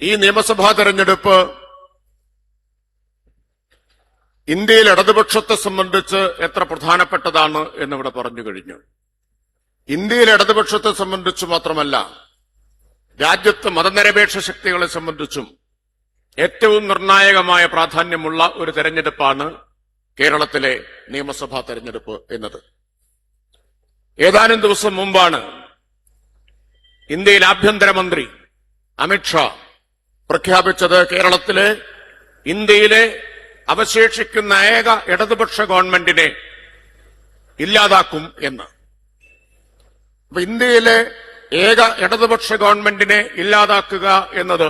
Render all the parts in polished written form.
ഈ നിയമസഭാ തെരഞ്ഞെടുപ്പ് ഇന്ത്യയിൽ ഇടതുപക്ഷത്തെ സംബന്ധിച്ച് എത്ര പ്രധാനപ്പെട്ടതാണ് എന്നിവിടെ പറഞ്ഞു കഴിഞ്ഞു. ഇന്ത്യയിൽ ഇടതുപക്ഷത്തെ സംബന്ധിച്ച് മാത്രമല്ല, രാജ്യത്ത് മതനിരപേക്ഷ ശക്തികളെ സംബന്ധിച്ചും ഏറ്റവും നിർണായകമായ പ്രാധാന്യമുള്ള ഒരു തെരഞ്ഞെടുപ്പാണ് കേരളത്തിലെ നിയമസഭാ തെരഞ്ഞെടുപ്പ് എന്നത്. ഏതാനും ദിവസം മുമ്പാണ് ഇന്ത്യയിൽ ആഭ്യന്തരമന്ത്രി അമിത്ഷാ പ്രഖ്യാപിച്ചത് ഇന്ത്യയിലെ അവശേഷിക്കുന്ന ഏക ഇടതുപക്ഷ ഗവൺമെന്റിനെ ഇല്ലാതാക്കും എന്ന്. അപ്പൊ ഇന്ത്യയിലെ ഏക ഇടതുപക്ഷ ഗവൺമെന്റിനെ ഇല്ലാതാക്കുക എന്നത്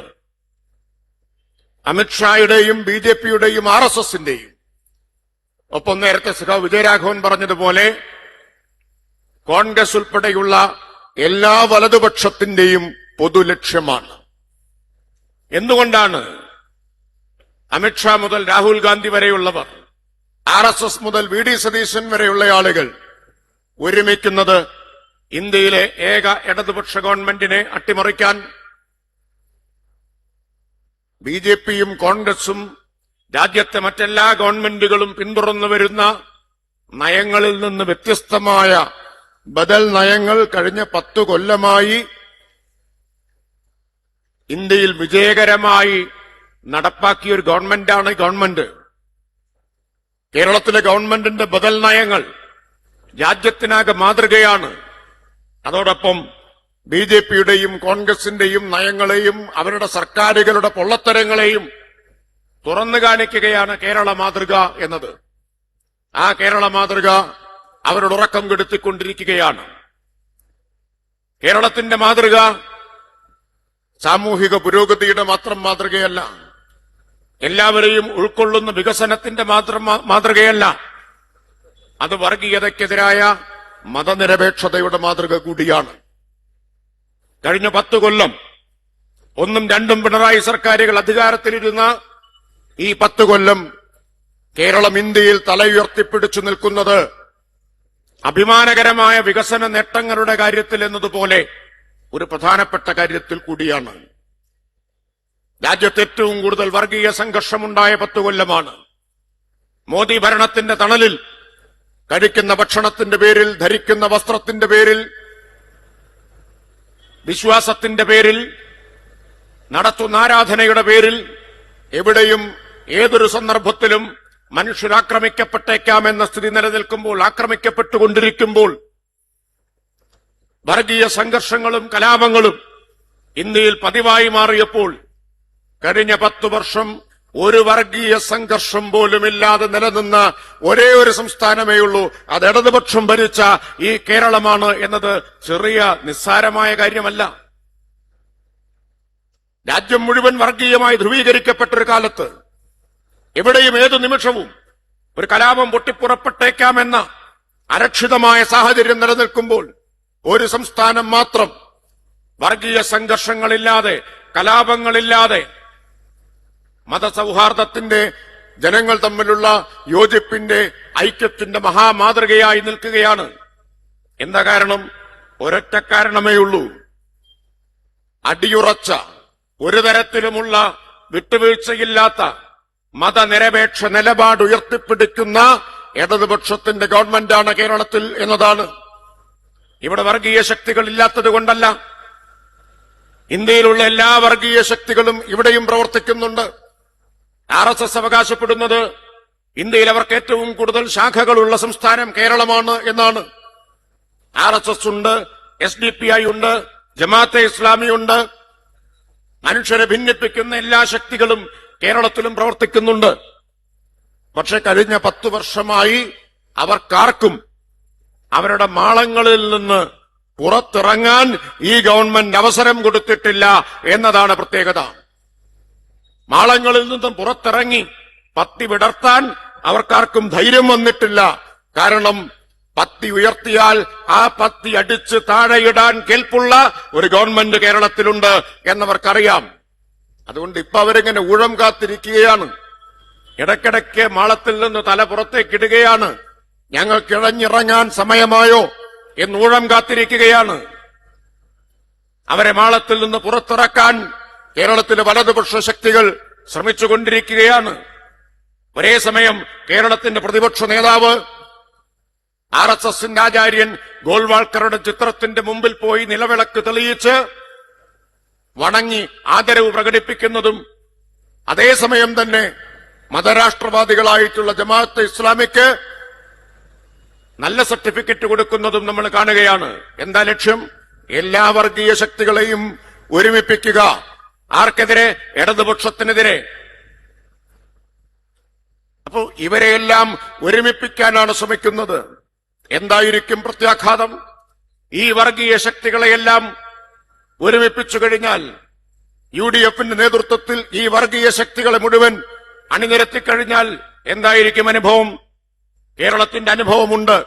അമിത്ഷായുടെയും ബിജെപിയുടെയും ആർഎസ്എസിന്റെയും ഒപ്പം നേരത്തെ സഖാവ് വിജയരാഘവൻ പറഞ്ഞതുപോലെ കോൺഗ്രസ് ഉൾപ്പെടെയുള്ള എല്ലാ വലതുപക്ഷത്തിന്റെയും പൊതുലക്ഷ്യമാണ്. എന്തുകൊണ്ടാണ് അമിത്ഷാ മുതൽ രാഹുൽ ഗാന്ധി വരെയുള്ളവർ, ആർഎസ്എസ് മുതൽ വി.ഡി. സതീശൻ വരെയുള്ള ആളുകൾ ഒരുമിക്കുന്നത് ഇന്ത്യയിലെ ഏക ഇടതുപക്ഷ ഗവൺമെന്റിനെ അട്ടിമറിക്കാൻ? ബിജെപിയും കോൺഗ്രസും രാജ്യത്തെ മറ്റെല്ലാ ഗവൺമെന്റുകളും പിന്തുടർന്നു വരുന്ന നയങ്ങളിൽ നിന്ന് വ്യത്യസ്തമായ ബദൽ നയങ്ങൾ കഴിഞ്ഞ 10 കൊല്ലമായി ഇന്ത്യയിൽ വിജയകരമായി നടപ്പാക്കിയ ഒരു ഗവൺമെന്റാണ് ഗവൺമെന്റ്. കേരളത്തിലെ ഗവൺമെന്റിന്റെ ബദൽ നയങ്ങൾ രാജ്യത്തിനാകെ മാതൃകയാണ്. അതോടൊപ്പം ബിജെപിയുടെയും കോൺഗ്രസിന്റെയും നയങ്ങളെയും അവരുടെ സർക്കാരുകളുടെ പൊള്ളത്തരങ്ങളെയും തുറന്നു കാണിക്കുകയാണ് കേരള മാതൃക എന്നത്. ആ കേരള മാതൃക അവരുടെ ഉറക്കം കെടുത്തിക്കൊണ്ടിരിക്കുകയാണ്. കേരളത്തിന്റെ മാതൃക സാമൂഹിക പുരോഗതിയുടെ മാത്രം മാതൃകയല്ല, എല്ലാവരെയും ഉൾക്കൊള്ളുന്ന വികസനത്തിന്റെ മാത്രം മാതൃകയല്ല, അത് വർഗീയതയ്ക്കെതിരായ മതനിരപേക്ഷതയുടെ മാതൃക കൂടിയാണ്. കഴിഞ്ഞ 10 കൊല്ലം 1ഉം 2ഉം പിണറായി സർക്കാരുകൾ അധികാരത്തിലിരുന്ന ഈ 10 കൊല്ലം കേരളം ഇന്ത്യയിൽ തലയുയർത്തിപ്പിടിച്ചു നിൽക്കുന്നത് അഭിമാനകരമായ വികസന നേട്ടങ്ങളുടെ കാര്യത്തിൽ എന്നതുപോലെ ഒരു പ്രധാനപ്പെട്ട കാര്യത്തിൽ കൂടിയാണ്. രാജ്യത്ത് ഏറ്റവും കൂടുതൽ വർഗീയ സംഘർഷമുണ്ടായ 10 കൊല്ലമാണ്. മോദി ഭരണത്തിന്റെ തണലിൽ കഴിക്കുന്ന ഭക്ഷണത്തിന്റെ പേരിൽ, ധരിക്കുന്ന വസ്ത്രത്തിന്റെ പേരിൽ, വിശ്വാസത്തിന്റെ പേരിൽ, നടത്തുന്ന ആരാധനയുടെ പേരിൽ എവിടെയും ഏതൊരു സന്ദർഭത്തിലും മനുഷ്യരാക്രമിക്കപ്പെട്ടേക്കാമെന്ന സ്ഥിതി നിലനിൽക്കുമ്പോൾ, ആക്രമിക്കപ്പെട്ടുകൊണ്ടിരിക്കുമ്പോൾ, വർഗീയ സംഘർഷങ്ങളും കലാപങ്ങളും ഇന്ത്യയിൽ പതിവായി മാറിയപ്പോൾ കഴിഞ്ഞ 10 വർഷം ഒരു വർഗീയ സംഘർഷം പോലുമില്ലാതെ നിലനിന്ന ഒരേ ഒരു സംസ്ഥാനമേ ഉള്ളൂ. അത് ഇടതുപക്ഷം ഭരിച്ച ഈ കേരളമാണ് എന്നത് ചെറിയ നിസ്സാരമായ കാര്യമല്ല. രാജ്യം മുഴുവൻ വർഗീയമായി ധ്രുവീകരിക്കപ്പെട്ടൊരു കാലത്ത് എവിടെയും ഏതു നിമിഷവും ഒരു കലാപം പൊട്ടിപ്പുറപ്പെട്ടേക്കാമെന്ന അരക്ഷിതമായ സാഹചര്യം നിലനിൽക്കുമ്പോൾ ഒരു സംസ്ഥാനം മാത്രം വർഗീയ സംഘർഷങ്ങളില്ലാതെ, കലാപങ്ങളില്ലാതെ, മതസൗഹാർദ്ദത്തിന്റെ, ജനങ്ങൾ തമ്മിലുള്ള യോജിപ്പിന്റെ, ഐക്യത്തിന്റെ മഹാമാതൃകയായി നിൽക്കുകയാണ്. എന്താ കാരണം? ഒരൊറ്റ കാരണമേ ഉള്ളൂ. അടിയുറച്ച, ഒരു തരത്തിലുമുള്ള വിട്ടുവീഴ്ചയില്ലാത്ത മതനിരപേക്ഷ നിലപാട് ഉയർത്തിപ്പിടിക്കുന്ന ഇടതുപക്ഷത്തിന്റെ ഗവൺമെന്റാണ് കേരളത്തിൽ എന്നതാണ്. ഇവിടെ വർഗീയ ശക്തികൾ ഇല്ലാത്തത് കൊണ്ടല്ല, ഇന്ത്യയിലുള്ള എല്ലാ വർഗീയ ശക്തികളും ഇവിടെയും പ്രവർത്തിക്കുന്നുണ്ട്. ആർഎസ്എസ് അവകാശപ്പെടുന്നത് ഇന്ത്യയിൽ അവർക്ക് ഏറ്റവും കൂടുതൽ ശാഖകളുള്ള സംസ്ഥാനം കേരളമാണ് എന്നാണ്. ആർഎസ്എസ് ഉണ്ട്, എസ്ഡിപിഐ ഉണ്ട്, ജമാഅത്തെ ഇസ്ലാമി ഉണ്ട്. മനുഷ്യരെ ഭിന്നിപ്പിക്കുന്ന എല്ലാ ശക്തികളും കേരളത്തിലും പ്രവർത്തിക്കുന്നുണ്ട്. പക്ഷെ കഴിഞ്ഞ 10 വർഷമായി അവർക്കാർക്കും അവരുടെ മാളങ്ങളിൽ നിന്ന് പുറത്തിറങ്ങാൻ ഈ ഗവൺമെന്റ് അവസരം കൊടുത്തിട്ടില്ല എന്നതാണ് പ്രത്യേകത. മാളങ്ങളിൽ നിന്നും പുറത്തിറങ്ങി പത്തി വിടർത്താൻ അവർക്കാർക്കും ധൈര്യം വന്നിട്ടില്ല. കാരണം പത്തി ഉയർത്തിയാൽ ആ പത്തി അടിച്ച് താഴെയിടാൻ കേൾപ്പുള്ള ഒരു ഗവൺമെന്റ് കേരളത്തിലുണ്ട് എന്നവർക്കറിയാം. അതുകൊണ്ട് ഇപ്പൊ അവരിങ്ങനെ ഊഴം കാത്തിരിക്കുകയാണ്. ഇടയ്ക്കിടയ്ക്ക് മാളത്തിൽ നിന്ന് തല പുറത്തേക്കിടുകയാണ്. ഞങ്ങൾക്ക് ഇഴഞ്ഞിറങ്ങാൻ സമയമായോ എന്ന് ഊഴം കാത്തിരിക്കുകയാണ്. അവരെ മാളത്തിൽ നിന്ന് പുറത്തിറക്കാൻ കേരളത്തിലെ വലതുപക്ഷ ശക്തികൾ ശ്രമിച്ചുകൊണ്ടിരിക്കുകയാണ്. ഒരേ സമയം കേരളത്തിന്റെ പ്രതിപക്ഷ നേതാവ് RSSന്റെ ആചാര്യൻ ഗോൾവാൾക്കറുടെ ചിത്രത്തിന്റെ മുമ്പിൽ പോയി നിലവിളക്ക് തെളിയിച്ച് വണങ്ങി ആദരവ് പ്രകടിപ്പിക്കുന്നതും അതേസമയം തന്നെ മതരാഷ്ട്രവാദികളായിട്ടുള്ള ജമാഅത്തെ ഇസ്ലാമിക്ക് നല്ല സർട്ടിഫിക്കറ്റ് കൊടുക്കുന്നതും നമ്മൾ കാണുകയാണ്. എന്താ ലക്ഷ്യം? എല്ലാ വർഗീയ ശക്തികളെയും ഒരുമിപ്പിക്കുക. ആർക്കെതിരെ? ഇടതുപക്ഷത്തിനെതിരെ. അപ്പോ ഇവരെയെല്ലാം ഒരുമിപ്പിക്കാനാണ് ശ്രമിക്കുന്നത്. എന്തായിരിക്കും പ്രത്യാഘാതം? ഈ വർഗീയ ശക്തികളെയെല്ലാം ഒരുമിപ്പിച്ചു കഴിഞ്ഞാൽ UDFന്റെ നേതൃത്വത്തിൽ ഈ വർഗീയ ശക്തികളെ മുഴുവൻ അണിനിരത്തിക്കഴിഞ്ഞാൽ എന്തായിരിക്കും അനുഭവം? കേരളത്തിന്റെ അനുഭവമുണ്ട്.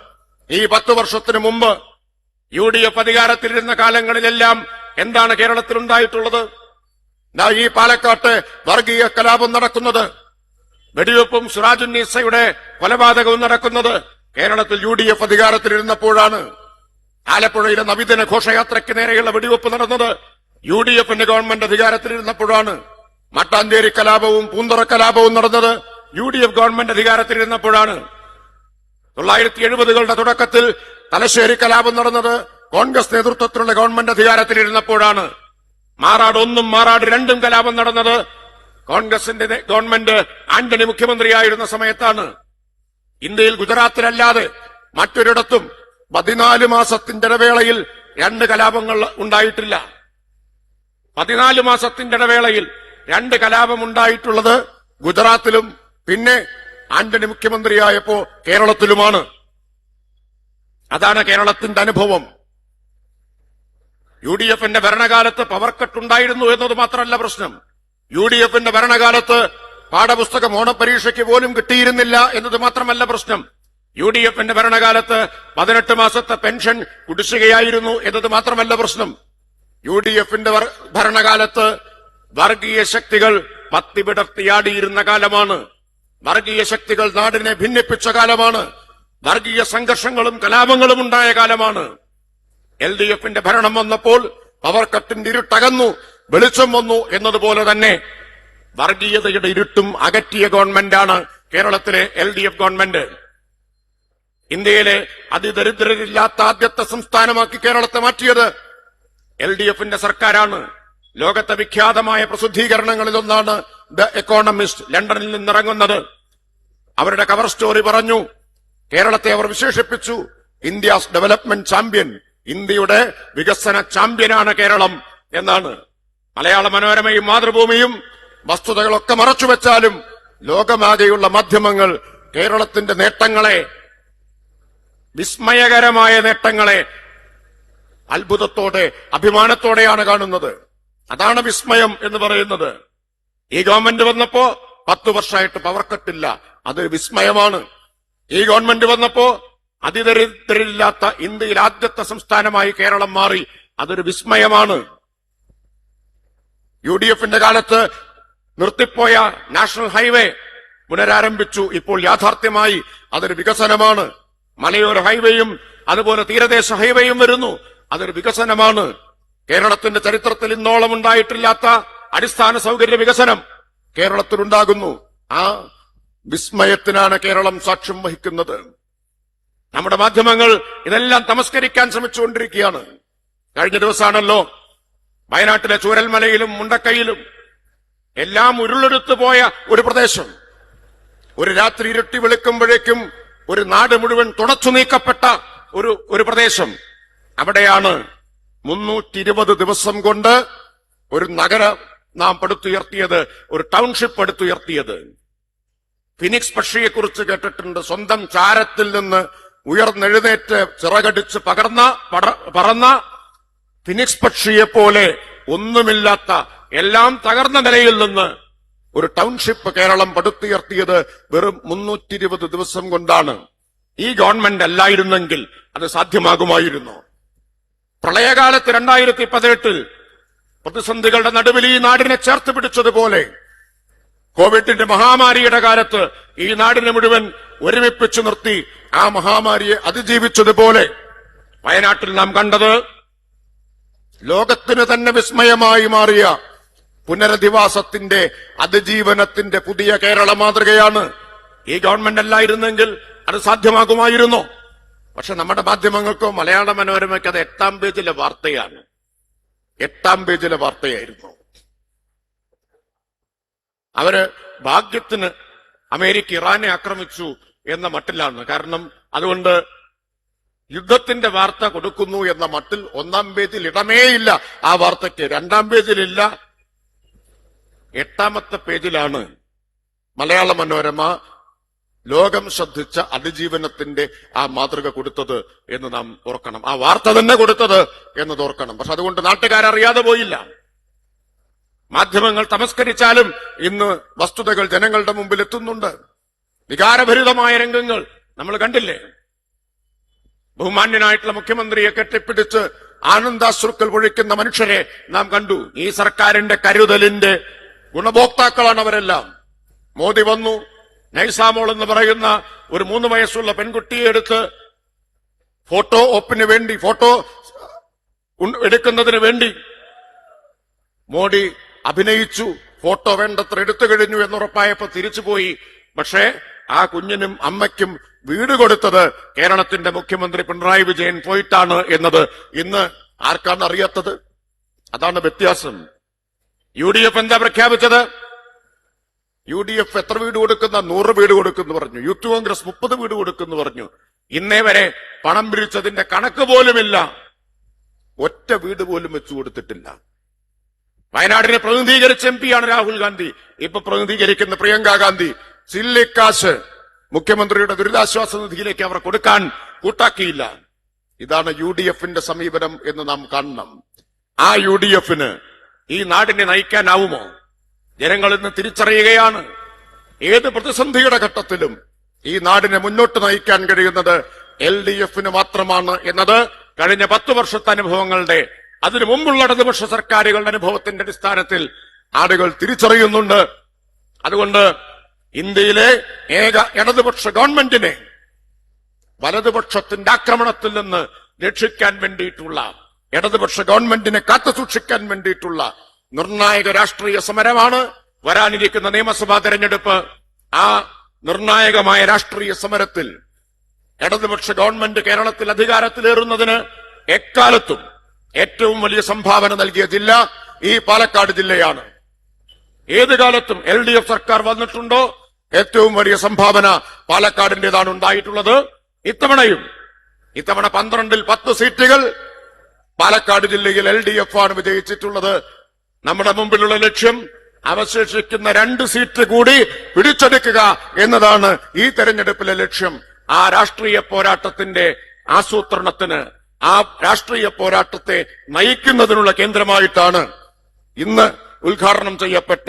ഈ 10 വർഷത്തിനു മുമ്പ് UDF അധികാരത്തിലിരുന്ന കാലങ്ങളിലെല്ലാം എന്താണ് കേരളത്തിലുണ്ടായിട്ടുള്ളത്? ഈ പാലക്കാട്ട് വർഗീയ കലാപം നടക്കുന്നത്, വെടിവെപ്പും സിറാജുന്നീസയുടെ കൊലപാതകവും നടക്കുന്നത് കേരളത്തിൽ UDF അധികാരത്തിലിരുന്നപ്പോഴാണ്. ആലപ്പുഴയിലെ നബിദിന ഘോഷയാത്രയ്ക്ക് നേരെയുള്ള വെടിവെപ്പ് നടന്നത് UDFന്റെ ഗവൺമെന്റ് അധികാരത്തിലിരുന്നപ്പോഴാണ്. മട്ടാഞ്ചേരി കലാപവും പൂന്തറ കലാപവും നടന്നത് UDF ഗവൺമെന്റ് അധികാരത്തിലിരുന്നപ്പോഴാണ്. 1970കളുടെ തുടക്കത്തിൽ തലശ്ശേരി കലാപം നടന്നത് കോൺഗ്രസ് നേതൃത്വത്തിലുള്ള ഗവൺമെന്റ് അധികാരത്തിലിരുന്നപ്പോഴാണ്. മാറാട് 1ഉം മാറാട് 2ഉം കലാപം നടന്നത് കോൺഗ്രസിന്റെ ഗവൺമെന്റ് ആന്റണി മുഖ്യമന്ത്രിയായിരുന്ന സമയത്താണ്. ഇന്ത്യയിൽ ഗുജറാത്തിലല്ലാതെ മറ്റൊരിടത്തും 14 മാസത്തിന്റെ ഇടവേളയിൽ 2 കലാപങ്ങൾ ഉണ്ടായിട്ടില്ല. 14 മാസത്തിന്റെ ഇടവേളയിൽ 2 കലാപം ഉണ്ടായിട്ടുള്ളത് ഗുജറാത്തിലും പിന്നെ ആന്റണി മുഖ്യമന്ത്രിയായപ്പോ കേരളത്തിലുമാണ്. അതാണ് കേരളത്തിന്റെ അനുഭവം. UDFന്റെ ഭരണകാലത്ത് പവർ കട്ട് ഉണ്ടായിരുന്നു എന്നത് മാത്രമല്ല പ്രശ്നം. UDFന്റെ ഭരണകാലത്ത് പാഠപുസ്തകം ഓണപരീക്ഷയ്ക്ക് പോലും കിട്ടിയിരുന്നില്ല എന്നത് മാത്രമല്ല പ്രശ്നം. UDFന്റെ ഭരണകാലത്ത് 18 മാസത്തെ പെൻഷൻ കുടിശ്ശികയായിരുന്നു എന്നത് മാത്രമല്ല പ്രശ്നം. UDFന്റെ ഭരണകാലത്ത് വർഗീയ ശക്തികൾ പത്തിവിടർത്തിയാടിയിരുന്ന കാലമാണ്. വർഗീയ ശക്തികൾ നാടിനെ ഭിന്നിപ്പിച്ച കാലമാണ്. വർഗീയ സംഘർഷങ്ങളും കലാപങ്ങളും ഉണ്ടായ കാലമാണ്. LDFന്റെ ഭരണം വന്നപ്പോൾ പവർ കട്ടിന്റെ ഇരുട്ടകന്നു, വെളിച്ചം വന്നു എന്നതുപോലെ തന്നെ വർഗീയതയുടെ ഇരുട്ടും അകറ്റിയ ഗവൺമെന്റാണ് കേരളത്തിലെ LDF ഗവൺമെന്റ്. ഇന്ത്യയിലെ അതിദരിദ്രരില്ലാത്ത ആദ്യത്തെ സംസ്ഥാനമാക്കി കേരളത്തെ മാറ്റിയത് LDFന്റെ സർക്കാരാണ്. ലോകത്തെ വിഖ്യാതമായ പ്രസിദ്ധീകരണങ്ങളിലൊന്നാണ് ദ എക്കോണമിസ്റ്റ്, ലണ്ടനിൽ നിന്നിറങ്ങുന്നത്. അവരുടെ കവർ സ്റ്റോറി പറഞ്ഞു, കേരളത്തെ അവർ വിശേഷിപ്പിച്ചു ഇന്ത്യാസ് ഡെവലപ്മെന്റ് ചാമ്പ്യൻ, ഇന്ത്യയുടെ വികസന ചാമ്പ്യനാണ് കേരളം എന്നാണ്. മലയാള മനോരമയും മാതൃഭൂമിയും വസ്തുതകളൊക്കെ മറച്ചുവെച്ചാലും ലോകമാകെയുള്ള മാധ്യമങ്ങൾ കേരളത്തിന്റെ നേട്ടങ്ങളെ, വിസ്മയകരമായ നേട്ടങ്ങളെ അത്ഭുതത്തോടെ അഭിമാനത്തോടെയാണ് കാണുന്നത്. അതാണ് വിസ്മയം എന്ന് പറയുന്നത്. ഈ ഗവൺമെന്റ് വന്നപ്പോ 10 വർഷമായിട്ട് പവർ കട്ടില്ല, അതൊരു വിസ്മയമാണ്. ഈ ഗവൺമെന്റ് വന്നപ്പോ അതിദരിദ്രരില്ലാത്ത ഇന്ത്യയിൽ ആദ്യത്തെ സംസ്ഥാനമായി കേരളം മാറി, അതൊരു വിസ്മയമാണ്. UDFന്റെ കാലത്ത് നിർത്തിപ്പോയ നാഷണൽ ഹൈവേ പുനരാരംഭിച്ചു, ഇപ്പോൾ യാഥാർത്ഥ്യമായി, അതൊരു വികസനമാണ്. മലയോര ഹൈവേയും അതുപോലെ തീരദേശ ഹൈവേയും വരുന്നു, അതൊരു വികസനമാണ്. കേരളത്തിന്റെ ചരിത്രത്തിൽ ഇന്നോളം ഉണ്ടായിട്ടില്ലാത്ത അടിസ്ഥാന സൗകര്യ വികസനം കേരളത്തിലുണ്ടാകുന്നു. ആ വിസ്മയത്തിനാണ് കേരളം സാക്ഷ്യം വഹിക്കുന്നത്. നമ്മുടെ മാധ്യമങ്ങൾ ഇതെല്ലാം തമസ്കരിക്കാൻ ശ്രമിച്ചുകൊണ്ടിരിക്കുകയാണ്. കഴിഞ്ഞ ദിവസമാണല്ലോ വയനാട്ടിലെ ചൂരൽമലയിലും മുണ്ടക്കൈയിലും എല്ലാം ഉരുളെടുത്തു പോയ ഒരു പ്രദേശം, ഒരു രാത്രി ഇരുട്ടി വെളുക്കുമ്പോഴേക്കും ഒരു നാട് മുഴുവൻ തുടച്ചു നീക്കപ്പെട്ട ഒരു പ്രദേശം. അവിടെയാണ് 320 ദിവസം കൊണ്ട് ഒരു നഗരം നാം പടുത്തുയർത്തിയത്, ഒരു ടൗൺഷിപ്പ് പടുത്തുയർത്തിയത്. ഫിനിക്സ് പക്ഷിയെക്കുറിച്ച് കേട്ടിട്ടുണ്ട്. സ്വന്തം ചാരത്തിൽ നിന്ന് ഉയർന്നെഴുന്നേറ്റ് ചിറകടിച്ച് പറന്ന ഫിനിക്സ് പക്ഷിയെപ്പോലെ ഒന്നുമില്ലാത്ത, എല്ലാം തകർന്ന നിലയിൽ നിന്ന് ഒരു ടൗൺഷിപ്പ് കേരളം പടുത്തുയർത്തിയത് വെറും 320 ദിവസം കൊണ്ടാണ്. ഈ ഗവൺമെന്റ് അല്ലായിരുന്നെങ്കിൽ അത് സാധ്യമാകുമായിരുന്നു. പ്രളയകാലത്ത് 2018 പ്രതിസന്ധികളുടെ നടുവിൽ ഈ നാടിനെ ചേർത്ത് പിടിച്ചതുപോലെ കോവിഡിന്റെ മഹാമാരിയുടെ കാലത്ത് ഈ നാടിനെ മുഴുവൻ ഒരുമിപ്പിച്ചു നിർത്തി ആ മഹാമാരിയെ അതിജീവിച്ചതുപോലെ വയനാട്ടിൽ നാം കണ്ടത് ലോകത്തിന് തന്നെ വിസ്മയമായി മാറിയ പുനരധിവാസത്തിന്റെ അതിജീവനത്തിന്റെ പുതിയ കേരള മാതൃകയാണ്. ഈ ഗവൺമെന്റ് അല്ലായിരുന്നെങ്കിൽ അത് സാധ്യമാകുമായിരുന്നോ? പക്ഷെ നമ്മുടെ മാധ്യമങ്ങൾക്കോ മലയാള മനോരമയ്ക്ക് അത് 8-ാം പേജിലെ വാർത്തയാണ്. 8-ാം പേജിലെ വാർത്തയായിരുന്നു. അവര് ഭാഗ്യത്തിന് അമേരിക്ക ഇറാനെ ആക്രമിച്ചു എന്ന മട്ടിലാണ്. കാരണം അതുകൊണ്ട് യുദ്ധത്തിന്റെ വാർത്ത കൊടുക്കുന്നു എന്ന മട്ടിൽ 1-ാം പേജിൽ ഇടമേയില്ല ആ വാർത്തയ്ക്ക്. 2-ാം പേജിലില്ല. 8-ാമത്തെ പേജിലാണ് മലയാള മനോരമ ലോകം ശ്രദ്ധിച്ച അതിജീവനത്തിന്റെ ആ മാതൃക കൊടുത്തത് എന്ന് നാം ഓർക്കണം. ആ വാർത്ത തന്നെ കൊടുത്തത് എന്നത് ഓർക്കണം. പക്ഷെ അതുകൊണ്ട് നാട്ടുകാരറിയാതെ പോയില്ല. മാധ്യമങ്ങൾ തമസ്കരിച്ചാലും ഇന്ന് വസ്തുതകൾ ജനങ്ങളുടെ മുമ്പിൽ എത്തുന്നുണ്ട്. വികാരഭരിതമായ രംഗങ്ങൾ നമ്മൾ കണ്ടില്ലേ? ബഹുമാന്യനായിട്ടുള്ള മുഖ്യമന്ത്രിയെ കെട്ടിപ്പിടിച്ച് ആനന്ദാശ്രുക്കൾ പൊഴിക്കുന്ന മനുഷ്യരെ നാം കണ്ടു. ഈ സർക്കാരിന്റെ കരുതലിന്റെ ഗുണഭോക്താക്കളാണ് അവരെല്ലാം. മോദി വന്നു, നൈസാമോൾ എന്ന് പറയുന്ന ഒരു 3 വയസ്സുള്ള പെൺകുട്ടിയെ എടുത്ത് ഫോട്ടോ ഒപ്പിന് വേണ്ടി, ഫോട്ടോ എടുക്കുന്നതിന് വേണ്ടി മോഡി അഭിനയിച്ചു. ഫോട്ടോ വേണ്ടത്ര എടുത്തു കഴിഞ്ഞു എന്നുറപ്പായപ്പോ തിരിച്ചുപോയി. പക്ഷേ ആ കുഞ്ഞിനും അമ്മയ്ക്കും വീട് കൊടുത്തത് കേരളത്തിന്റെ മുഖ്യമന്ത്രി പിണറായി വിജയൻ പോയിട്ടാണ് എന്നത് ഇന്ന് ആർക്കാണ് അറിയാത്തത്? അതാണ് വ്യത്യാസം. UDF എന്താ പ്രഖ്യാപിച്ചത്? UDF എത്ര വീട് കൊടുക്കുന്ന? 100 വീട് കൊടുക്കുന്നു പറഞ്ഞു. യൂത്ത് കോൺഗ്രസ് 30 വീട് കൊടുക്കുന്നു പറഞ്ഞു. ഇന്നേ വരെ പണം പിരിച്ചതിന്റെ കണക്ക് പോലുമില്ല. ഒറ്റ വീട് പോലും വെച്ചു കൊടുത്തിട്ടില്ല. വയനാടിനെ പ്രതിനിധീകരിച്ച MP ആണ് രാഹുൽ ഗാന്ധി. ഇപ്പൊ പ്രതിനിധീകരിക്കുന്ന പ്രിയങ്ക ഗാന്ധി. ചില്ലിക്കാശ് മുഖ്യമന്ത്രിയുടെ ദുരിതാശ്വാസ നിധിയിലേക്ക് അവർ കൊടുക്കാൻ കൂട്ടാക്കിയില്ല. ഇതാണ് UDFന്റെ സമീപനം എന്ന് നാം കാണണം. ആ UDFന് ഈ നാടിനെ നയിക്കാനാവുമോ? ജനങ്ങൾ ഇന്ന് തിരിച്ചറിയുകയാണ്. ഏത് പ്രതിസന്ധിയുടെ ഘട്ടത്തിലും ഈ നാടിനെ മുന്നോട്ട് നയിക്കാൻ കഴിയുന്നത് LDFന് മാത്രമാണ് എന്നത് കഴിഞ്ഞ 10 വർഷത്തെ അനുഭവങ്ങളുടെ, അതിനു മുമ്പുള്ള ഇടതുപക്ഷ സർക്കാരുകളുടെ അനുഭവത്തിന്റെ അടിസ്ഥാനത്തിൽ ആളുകൾ തിരിച്ചറിയുന്നുണ്ട്. അതുകൊണ്ട് ഇന്ത്യയിലെ ഏക ഇടതുപക്ഷ ഗവൺമെന്റിനെ വലതുപക്ഷത്തിന്റെ ആക്രമണത്തിൽ നിന്ന് രക്ഷിക്കാൻ വേണ്ടിയിട്ടുള്ള, ഇടതുപക്ഷ ഗവൺമെന്റിനെ കാത്തുസൂക്ഷിക്കാൻ വേണ്ടിയിട്ടുള്ള നിർണായക രാഷ്ട്രീയ സമരമാണ് വരാനിരിക്കുന്ന നിയമസഭാ തെരഞ്ഞെടുപ്പ്. ആ നിർണായകമായ രാഷ്ട്രീയ സമരത്തിൽ ഇടതുപക്ഷ ഗവൺമെന്റ് കേരളത്തിൽ അധികാരത്തിലേറുന്നതിന് എക്കാലത്തും ഏറ്റവും വലിയ സംഭാവന നൽകിയ ജില്ല ഈ പാലക്കാട് ജില്ലയാണ്. ഏത് കാലത്തും LDF സർക്കാർ വന്നിട്ടുണ്ടോ ഏറ്റവും വലിയ സംഭാവന പാലക്കാടിന്റേതാണ് ഉണ്ടായിട്ടുള്ളത്. ഇത്തവണ 12-ൽ 10 സീറ്റുകൾ പാലക്കാട് ജില്ലയിൽ LDF ആണ് വിജയിച്ചിട്ടുള്ളത്. നമ്മുടെ മുമ്പിലുള്ള ലക്ഷ്യം അവശേഷിക്കുന്ന 2 സീറ്റ് കൂടി പിടിച്ചെടുക്കുക എന്നതാണ് ഈ തെരഞ്ഞെടുപ്പിലെ ലക്ഷ്യം. ആ രാഷ്ട്രീയ പോരാട്ടത്തിന്റെ ആസൂത്രണത്തിന്, ആ രാഷ്ട്രീയ പോരാട്ടത്തെ നയിക്കുന്നതിനുള്ള കേന്ദ്രമായിട്ടാണ് ഇന്ന് ഉദ്ഘാടനം ചെയ്യപ്പെട്ട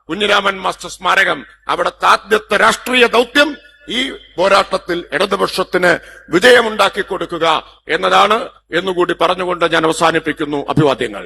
കുഞ്ഞിരാമൻ മാസ്റ്റർ സ്മാരകം. അവിടുത്തെ ആദ്യത്തെ രാഷ്ട്രീയ ദൗത്യം ഈ പോരാട്ടത്തിൽ ഇടതുപക്ഷത്തിന് വിജയമുണ്ടാക്കി കൊടുക്കുക എന്നതാണ് എന്നുകൂടി പറഞ്ഞുകൊണ്ട് ഞാൻ അവസാനിപ്പിക്കുന്നു. അഭിവാദ്യങ്ങൾ.